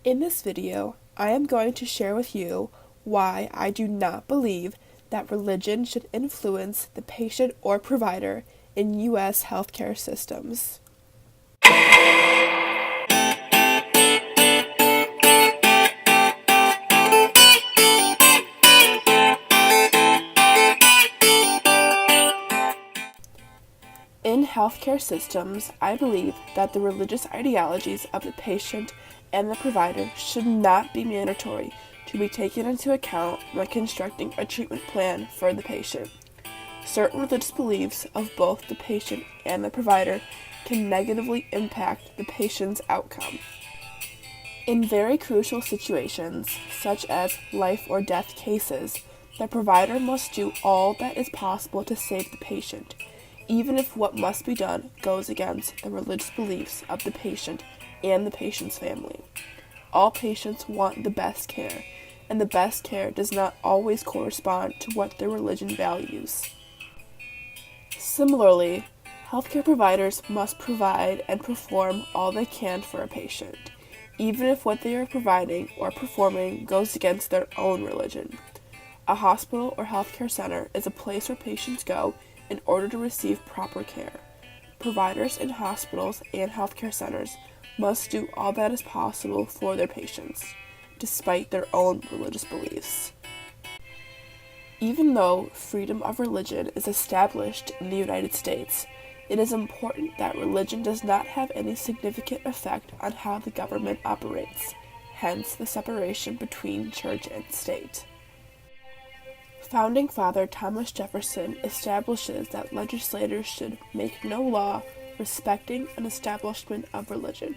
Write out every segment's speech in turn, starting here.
In this video, I am going to share with you why I do not believe that religion should influence the patient or provider in U.S. healthcare systems. In healthcare systems, I believe that the religious ideologies of the patient and the provider should not be mandatory to be taken into account when constructing a treatment plan for the patient. Certain religious beliefs of both the patient and the provider can negatively impact the patient's outcome. In very crucial situations, such as life or death cases, the provider must do all that is possible to save the patient, even if what must be done goes against the religious beliefs of the patient and the patient's family. All patients want the best care, and the best care does not always correspond to what their religion values. Similarly, healthcare providers must provide and perform all they can for a patient, even if what they are providing or performing goes against their own religion. A hospital or healthcare center is a place where patients go in order to receive proper care. Providers in hospitals and healthcare centers must do all that is possible for their patients, despite their own religious beliefs. Even though freedom of religion is established in the United States, it is important that religion does not have any significant effect on how the government operates, hence the separation between church and state. Founding Father Thomas Jefferson establishes that legislators should make no law respecting an establishment of religion,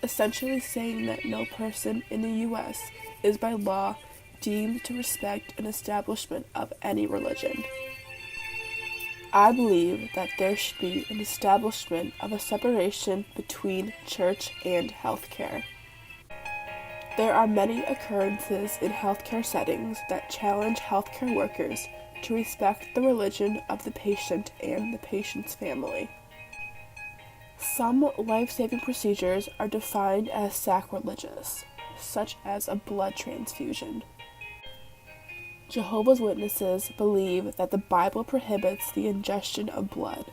essentially saying that no person in the U.S. is by law deemed to respect an establishment of any religion. I believe that there should be an establishment of a separation between church and healthcare. There are many occurrences in healthcare settings that challenge healthcare workers to respect the religion of the patient and the patient's family. Some life-saving procedures are defined as sacrilegious, such as a blood transfusion. Jehovah's Witnesses believe that the Bible prohibits the ingestion of blood,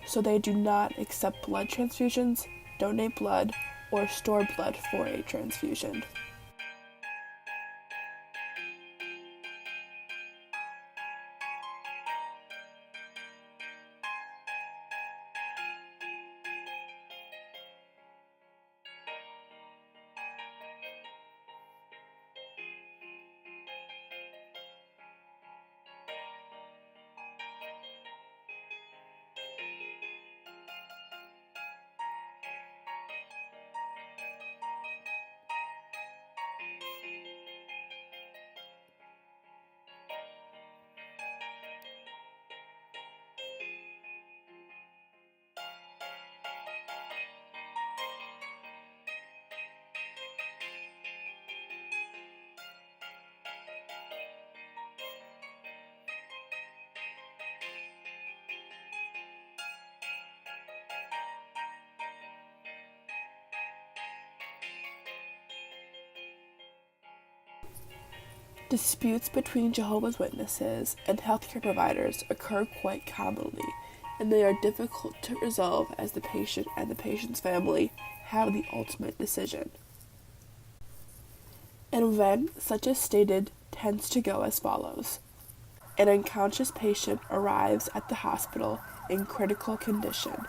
so they do not accept blood transfusions, donate blood, or store blood for a transfusion. Disputes between Jehovah's Witnesses and healthcare providers occur quite commonly, and they are difficult to resolve as the patient and the patient's family have the ultimate decision. An event such as stated tends to go as follows. An unconscious patient arrives at the hospital in critical condition.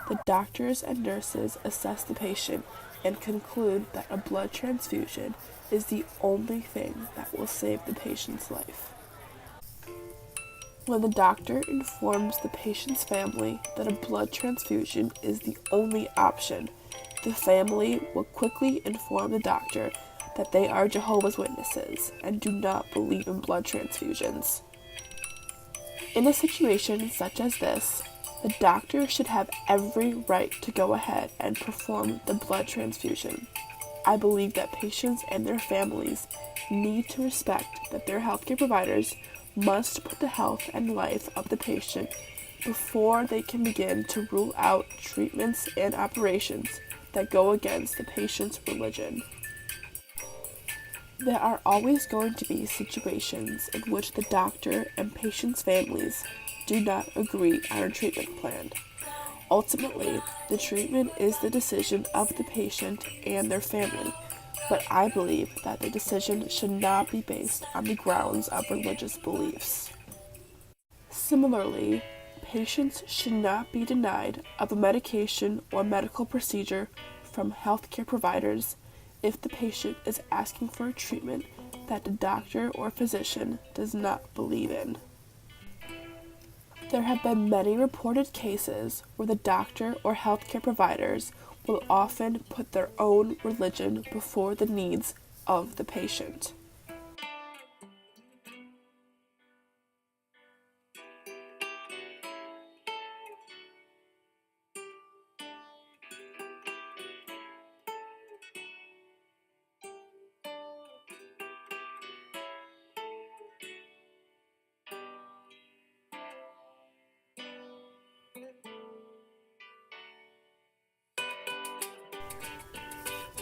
The doctors and nurses assess the patient and conclude that a blood transfusion is the only thing that will save the patient's life. When the doctor informs the patient's family that a blood transfusion is the only option, the family will quickly inform the doctor that they are Jehovah's Witnesses and do not believe in blood transfusions. In a situation such as this, the doctor should have every right to go ahead and perform the blood transfusion. I believe that patients and their families need to respect that their healthcare providers must put the health and life of the patient before they can begin to rule out treatments and operations that go against the patient's religion. There are always going to be situations in which the doctor and patient's families do not agree on a treatment plan. Ultimately, the treatment is the decision of the patient and their family, but I believe that the decision should not be based on the grounds of religious beliefs. Similarly, patients should not be denied of a medication or medical procedure from healthcare providers if the patient is asking for a treatment that the doctor or physician does not believe in. There have been many reported cases where the doctor or healthcare providers will often put their own religion before the needs of the patient.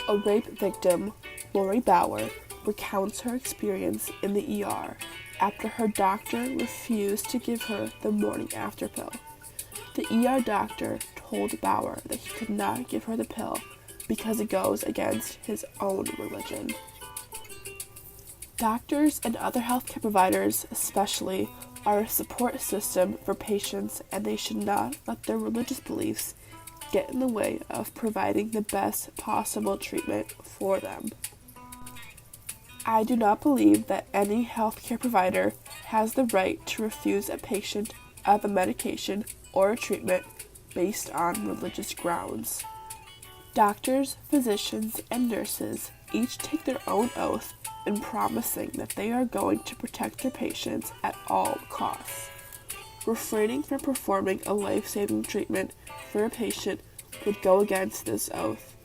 A rape victim, Lori Bauer, recounts her experience in the ER after her doctor refused to give her the morning after pill. The ER doctor told Bauer that he could not give her the pill because it goes against his own religion. Doctors and other healthcare providers, especially, are a support system for patients, and they should not let their religious beliefs get in the way of providing the best possible treatment for them. I do not believe that any healthcare provider has the right to refuse a patient of a medication or a treatment based on religious grounds. Doctors, physicians, and nurses each take their own oath in promising that they are going to protect their patients at all costs. Refraining from performing a life-saving treatment for a patient would go against this oath.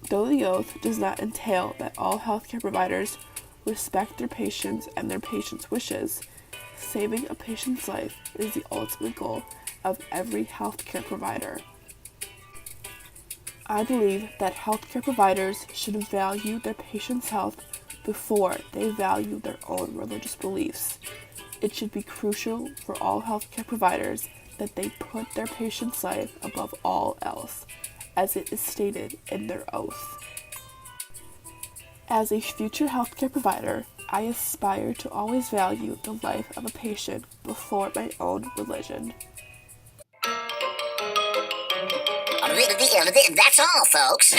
Though the oath does not entail that all healthcare providers respect their patients and their patients' wishes, saving a patient's life is the ultimate goal of every healthcare provider. I believe that healthcare providers should value their patients' health before they value their own religious beliefs. It should be crucial for all healthcare providers that they put their patient's life above all else, as it is stated in their oath. As a future healthcare provider, I aspire to always value the life of a patient before my own religion. That's all, folks.